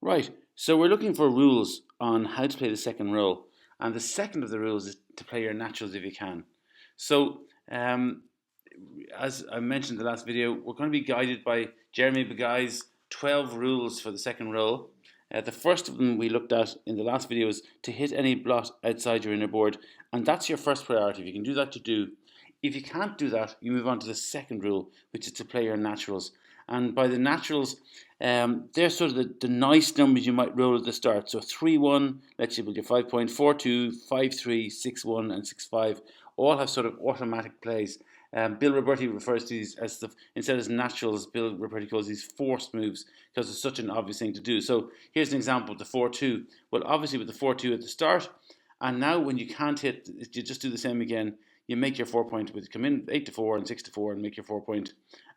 Right, so we're looking for rules on how to play the second roll, and the second of the rules is to play your naturals if you can. So, as I mentioned in the last video, we're going to be guided by Jeremy Beguy's 12 rules for the second roll. The first of them we looked at in the last video is to hit any blot outside your inner board, and that's your first priority. If you can do that, you do. If you can't do that, you move on to the second rule, which is to play your naturals. And by the naturals, they're sort of the nice numbers you might roll at the start. So 3-1 lets you build your 5 point, 4-2, 5-3, 6-1, and 6-5 all have sort of automatic plays. Bill Roberti refers to these as instead of naturals, Bill Roberti calls these forced moves because it's such an obvious thing to do. So here's an example of the 4-2. Well, obviously with the 4-2 at the start, and now when you can't hit, you just do the same again. You make your 4 point, with come in 8-4 and 6-4 and make your 4 point,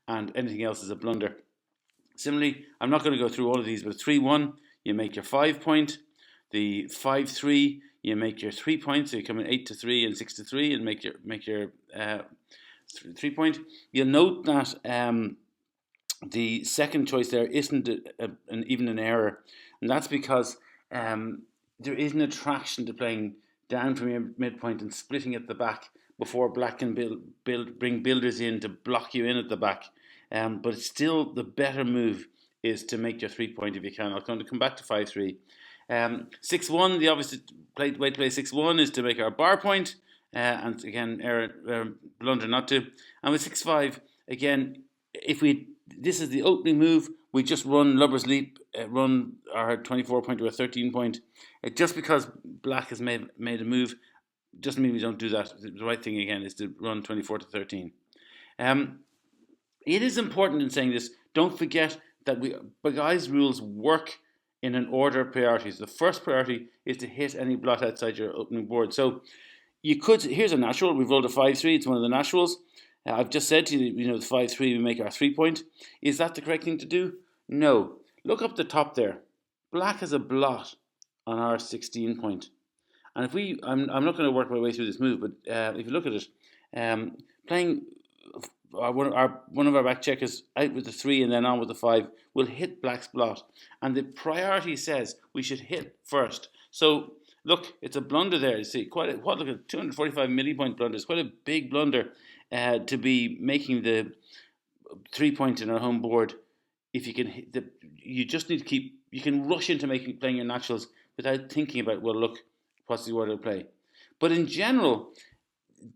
and anything else is a blunder. Similarly, I'm not going to go through all of these, but 3-1, you make your 5 point. The 5-3, you make your 3 points. So you come in 8-3 and 6-3 and make your 3 point. You'll note that the second choice there isn't even an error, and that's because there is an attraction to playing down from your midpoint and splitting at the back before black can bring builders in to block you in at the back. But it's still the better move is to make your 3 point if you can. I'm going to come back to 5-3. 6-1, the obvious way to play 6-1 is to make our bar point. And again, blunder not to. And with 6-5, again, this is the opening move, we just run Lubber's Leap, run our 24 point to a 13 point. Just because black has made a move doesn't mean we don't do that. The right thing again is to run 24 to 13. It is important in saying this, don't forget that Beguy's rules work in an order of priorities. The first priority is to hit any blot outside your opening board. So here's a natural, we've rolled a 5-3, it's one of the naturals. I've just said to you, the 5-3, we make our 3 point. Is that the correct thing to do? No. Look up the top there. Black has a blot on our 16 point. And if I'm not going to work my way through this move, but if you look at it, playing one of our back checkers out with the 3 and then on with the 5 will hit black's blot. And the priority says we should hit first. So look, it's a blunder there. You see, look at 245 millipoint blunder. It's quite a big blunder to be making the 3 point in our home board. If you can, you just need to keep. You can rush into playing your naturals without thinking about, well, look, what's the order of play. But in general,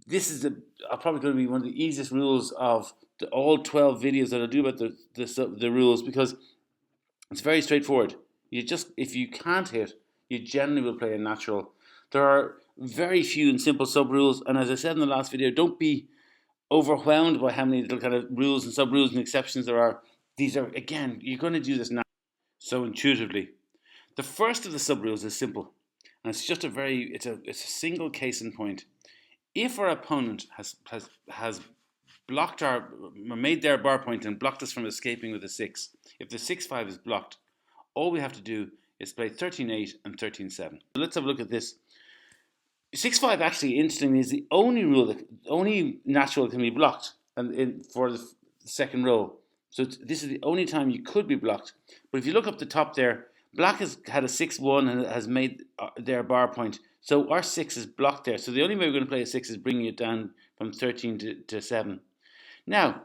this is probably going to be one of the easiest rules of all 12 videos that I'll do about the rules, because it's very straightforward. If you can't hit, you generally will play a natural. There are very few and simple sub rules, and as I said in the last video, don't be overwhelmed by how many little kind of rules and sub rules and exceptions there are. These are, again, you're going to do this now so intuitively. The first of the sub rules is simple, and it's just it's a single case in point. If our opponent has blocked made their bar point and blocked us from escaping with a 6, if the 6-5 is blocked, all we have to do is play 13-8 and 13-7. So let's have a look at this. 6-5 actually, interestingly, is the only natural that can be blocked for the second roll. So this is the only time you could be blocked. But if you look up the top there, black has had a 6-1 and has made their bar point. So our 6 is blocked there. So the only way we're going to play a 6 is bringing it down from 13 to 7. Now,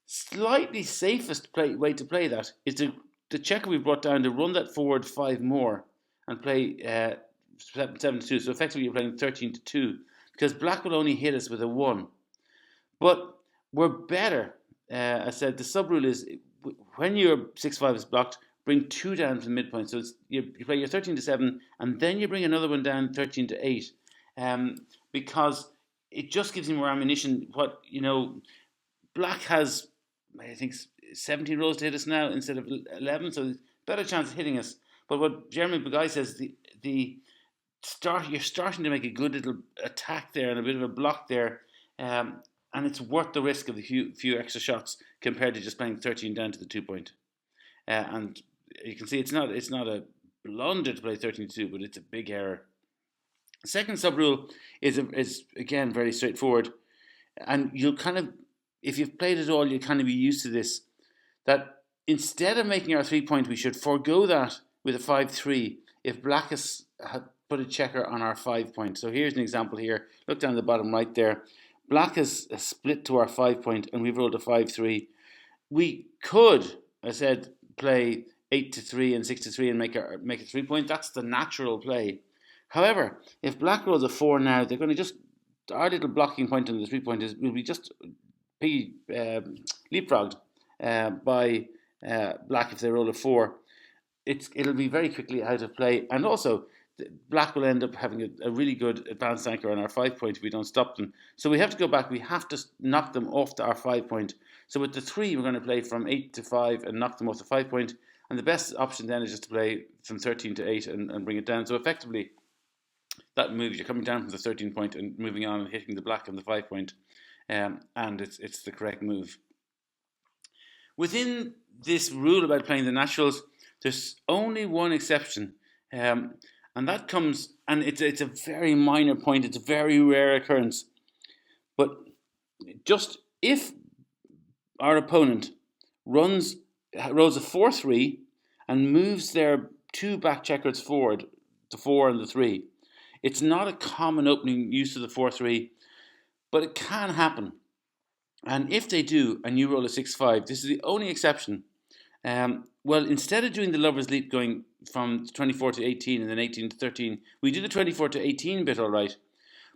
slightly safest way to play that is the checker we brought down to run that forward 5 more and play 7-2. So effectively you're playing 13-2 because black will only hit us with a 1. But we're better. I said the sub rule is when your 6-5 is blocked, bring 2 down to the midpoint. So you play your 13-7 and then you bring another one down 13-8 because it just gives you more ammunition. Black has, I think, 17 rolls to hit us now instead of 11, so there's a better chance of hitting us. But what Jeremy Beguy says, you're starting to make a good little attack there and a bit of a block there, and it's worth the risk of the few extra shots compared to just playing 13 down to the 2 point. And you can see it's not a blunder to play 13-2, but it's a big error. The second sub rule is again very straightforward, and you'll kind of, if you've played it all, you'll kind of be used to this. That instead of making our 3 point, we should forego that with a 5-3 if black has put a checker on our 5 point. So here's an example here. Look down the bottom right there. Black has split to our 5 point and we've rolled a 5-3. We could, I said, play 8-3 and 6-3 and make a 3 point. That's the natural play. However, if black rolls a 4 now, they're going to just, our little blocking point on the 3 point will be just leapfrogged by black if they roll a 4. It'll be very quickly out of play, and also black will end up having a really good advanced anchor on our 5 point if we don't stop them. So we have to go back. We have to knock them off to our 5 point. So with the 3, we're going to play from 8 to 5 and knock them off the 5 point. And the best option then is just to play from 13 to 8 and bring it down. So effectively, that moves. You're coming down from the 13 point and moving on and hitting the black on the 5 point. And it's the correct move. Within this rule about playing the naturals, there's only one exception. And that comes, and it's a very minor point, it's a very rare occurrence. But just if our opponent rolls a 4-3 and moves their 2 back checkers forward, the 4 and the 3, it's not a common opening use of the 4-3, but it can happen. And if they do, and you roll a 6-5, this is the only exception. Well, instead of doing the lover's leap going from 24 to 18 and then 18 to 13, we do the 24 to 18 bit all right.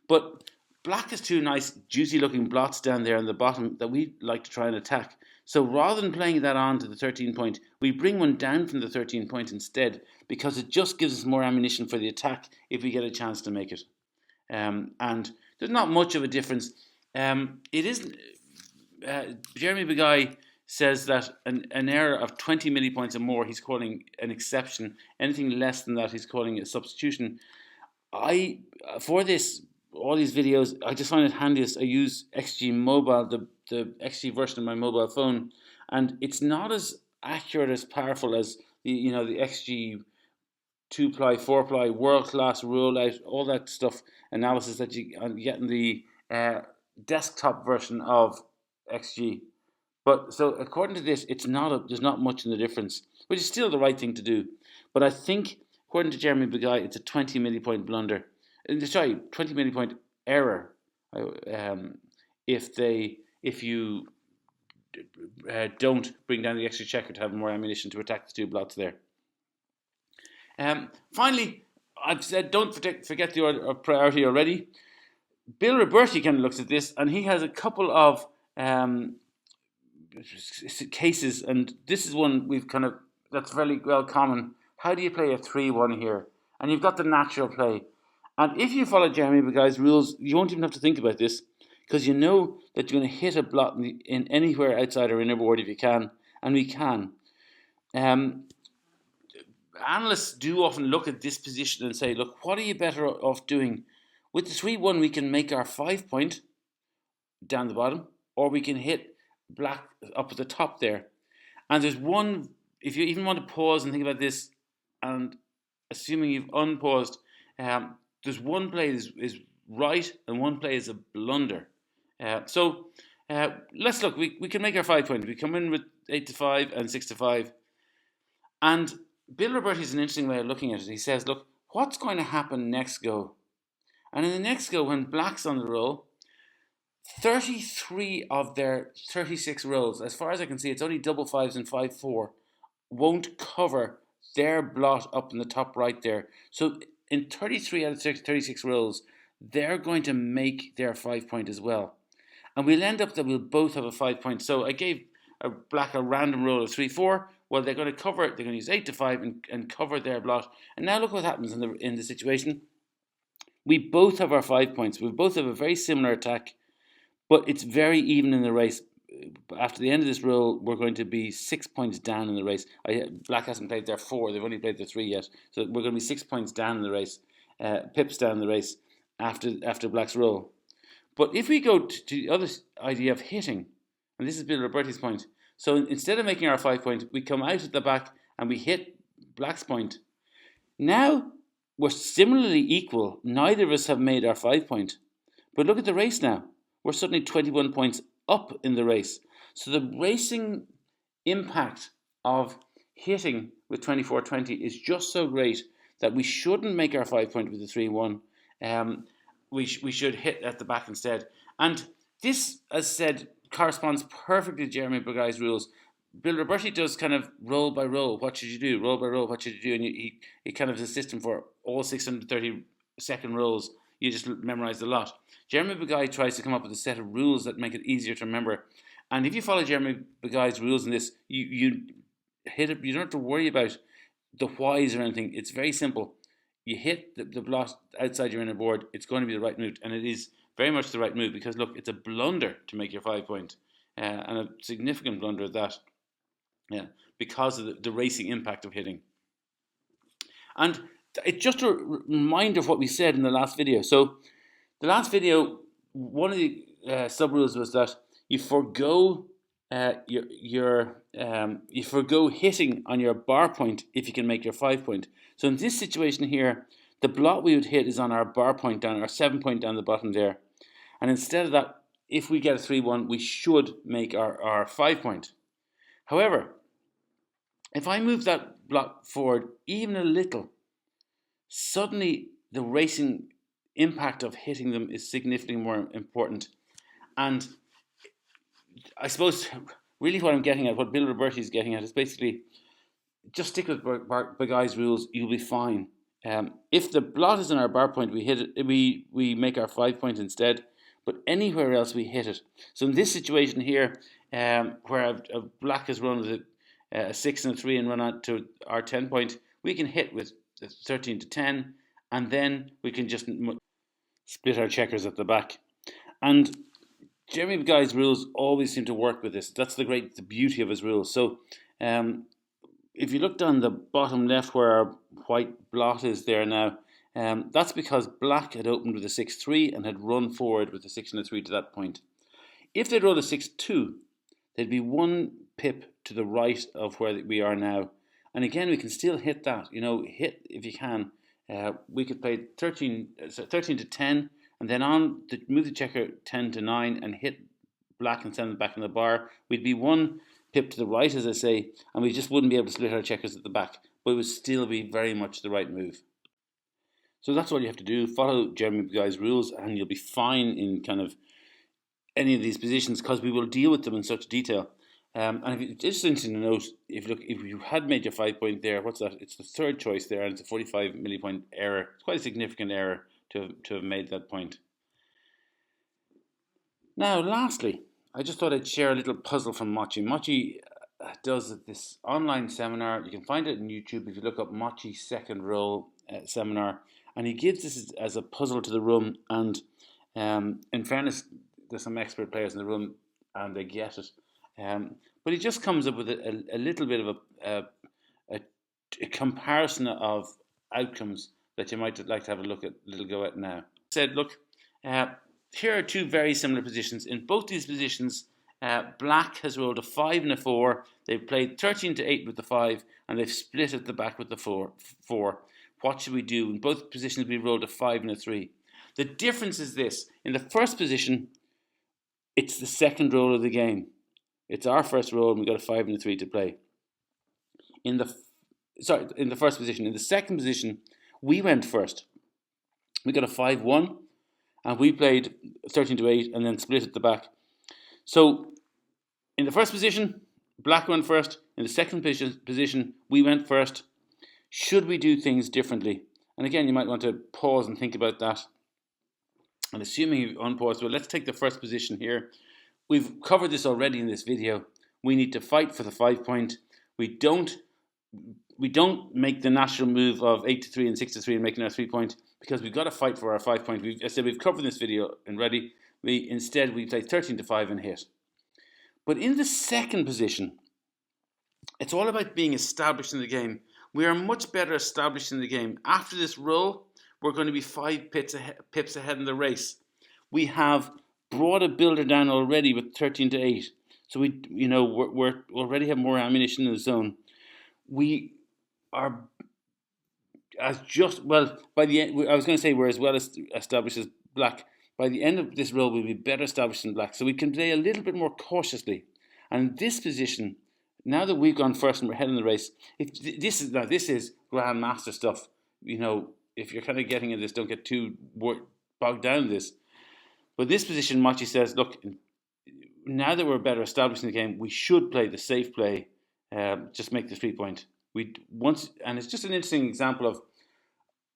But black has 2 nice, juicy looking blots down there on the bottom that we like to try and attack. So rather than playing that on to the 13 point, we bring one down from the 13 point instead, because it just gives us more ammunition for the attack if we get a chance to make it. And there's not much of a difference. It isn't. Jeremy Begay says that an error of 20 millipoints or more he's calling an exception. Anything less than that he's calling a substitution. For this, all these videos, I just find it handiest. I use XG Mobile, the XG version of my mobile phone, and it's not as accurate, as powerful as the XG 2-ply, 4-ply, world-class rollout, all that stuff, analysis that you get in the desktop version of XG. But so according to this, there's not much in the difference, which is still the right thing to do. But I think, according to Jeremy Begay, it's a 20 millipoint blunder. 20 millipoint error. If you don't bring down the extra checker to have more ammunition to attack the 2 blots there. Finally, I've said don't forget the order of priority already. Bill Roberti kind of looks at this, and he has a couple of cases, and this is one that's very well common. How do you play a 3-1 here? And you've got the natural play. And if you follow Jeremy Begay's rules, you won't even have to think about this, because you know that you're going to hit a blot in anywhere outside our inner board if you can, and we can. Analysts do often look at this position and say, look, what are you better off doing? With the 3-1, we can make our 5 point down the bottom, or we can hit black up at the top there. And there's one, if you even want to pause and think about this, and assuming you've unpaused, there's one play is right and one play is a blunder. So let's look. We can make our 5 point. We come in with 8-5 and 6-5. And Bill Roberti is an interesting way of looking at it. He says, look, what's going to happen next go? And in the next go, when black's on the roll, 33 of their 36 rolls, as far as I can see, it's only double 5s and 5-4, won't cover their blot up in the top right there. So in 33 out of 36 rolls, they're going to make their 5 point as well. And we'll end up that we'll both have a 5 point. So I gave black a random roll of 3-4. Well, they're going to cover it. They're going to use 8-5 and cover their blot. And now look what happens in the situation. We both have our 5 points. We both have a very similar attack, but it's very even in the race. After the end of this roll, we're going to be 6 points down in the race. Black hasn't played their 4. They've only played their 3 yet. So we're going to be 6 points down in the race, pips down the race after black's roll. But if we go to the other idea of hitting, and this is Bill Roberti's point, so instead of making our 5 point, we come out at the back and we hit black's point. Now we're similarly equal. Neither of us have made our 5 point. But look at the race now. We're suddenly 21 points up in the race. So the racing impact of hitting with 24-20 is just so great that we shouldn't make our 5-point with the 3-1. We should hit at the back instead. And this, as said, corresponds perfectly to Jeremy Bugai's rules. Bill Roberti does kind of roll by roll, what should you do? Roll by roll, what should you do? And he kind of is a system for all 630-second rolls. You just memorize the lot. Jeremy Bugai tries to come up with a set of rules that make it easier to remember. And if you follow Jeremy Bugai's rules in this, you hit it. You don't have to worry about the whys or anything. It's very simple. You hit the blot outside your inner board, it's going to be the right move. And it is very much the right move because, look, it's a blunder to make your 5-point. And a significant blunder at that. Yeah, because of the racing impact of hitting. And it's just a reminder of what we said in the last video. So the last video, one of the sub rules was that you forgo you forgo hitting on your bar point if you can make your 5-point. So in this situation here, the blot we would hit is on our bar point down, our 7-point down the bottom there. And instead of that, if we get a 3-1, we should make our 5-point. However, if I move that blot forward even a little, suddenly the racing impact of hitting them is significantly more important. And I suppose really what I'm getting at, what Bill Roberti is getting at, is basically just stick with Bugai's rules, you'll be fine. If the blot is in our bar point, we hit it, we make our 5-point instead, but anywhere else we hit it. So in this situation here, where a black has run with a 6 and a 3 and run out to our 10-point, we can hit with 13 to 10, and then we can just split our checkers at the back. And Jeremy Bugai's rules always seem to work with this. That's the beauty of his rules. So if you look down the bottom left where our white blot is there now, that's because black had opened with a 6-3 and had run forward with a 6 and a 3 to that point. If they'd rolled a 6-2, there'd be 1 pip to the right of where we are now. And again, we can still hit that. Hit if you can. We could play 13 to 10, and then on to move the checker 10 to 9 and hit black and send it back in the bar. We'd be 1 pip to the right, as I say, and we just wouldn't be able to split our checkers at the back, but it would still be very much the right move. So that's all you have to do. Follow Jeremy Bugai's rules, and you'll be fine in kind of any of these positions because we will deal with them in such detail. And it's just interesting to note, if you had made your 5-point there, what's that? It's the third choice there, and it's a 45 millipoint error. It's quite a significant error to have made that point. Now, lastly, I just thought I'd share a little puzzle from Mochi. Mochi does this online seminar. You can find it on YouTube if you look up Mochi Second Roll Seminar. And he gives this as a puzzle to the room. And in fairness, there's some expert players in the room and they get it. But he just comes up with a little bit of a comparison of outcomes that you might like to have a little go at now. He said, look, here are 2 very similar positions. In both these positions, black has rolled a 5 and a 4. They've played 13 to 8 with the 5, and they've split at the back with the 4. What should we do? In both positions, we rolled a 5 and a 3. The difference is this. In the first position, it's the second roll of the game. It's our first roll, and we've got a 5 and a 3 to play. In the first position. In the second position, we went first. We got a 5-1, and we played 13 to 8, and then split at the back. So, in the first position, black went first. In the second position, we went first. Should we do things differently? And again, you might want to pause and think about that. And assuming you've unpaused, well, let's take the first position here. We've covered this already in this video. We need to fight for the 5-point. We don't make the natural move of 8 to 3 and 6 to 3 and making our 3-point because we've got to fight for our 5-point. I said we've covered this video already. Instead we play 13 to 5 and hit. But in the second position, it's all about being established in the game. We are much better established in the game. After this roll, we're going to be 5 pips ahead in the race. We have brought a builder down already with 13 to 8. So we already have more ammunition in the zone. We are by the end, I was going to say we're as well established as black. By the end of this roll, we'll be better established than black. So we can play a little bit more cautiously. And in this position, now that we've gone first and we're ahead in the race, if this is grandmaster stuff. You know, if you're kind of getting in this, don't get too bogged down in this. But this position, Machi says, look, now that we're better established in the game, we should play the safe play, just make the 3 point. And it's just an interesting example of,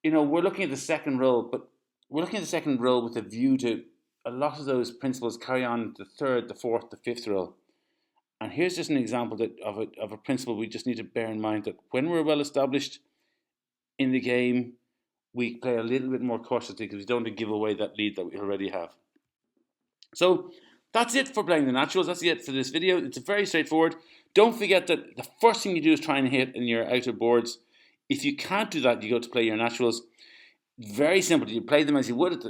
we're looking at the second row, but we're looking at the second row with a view to a lot of those principles carry on the third, the fourth, the fifth row. And here's just an example of a principle we just need to bear in mind, that when we're well established in the game, we play a little bit more cautiously because we don't want to give away that lead that we already have. So that's it for playing the naturals. That's it for this video. It's very straightforward. Don't forget that the first thing you do is try and hit in your outer boards. If you can't do that, you go to play your naturals. Very simple. You play them as you would,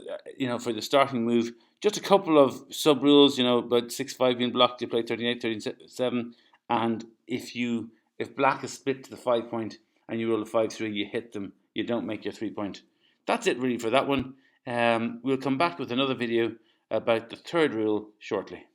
for the starting move. Just a couple of sub rules. About 6-5 being blocked, you play 38, 37, and if black is split to the 5 point and you roll a 5-3, you hit them. You don't make your 3 point. That's it really for that one. We'll come back with another video about the third rule shortly.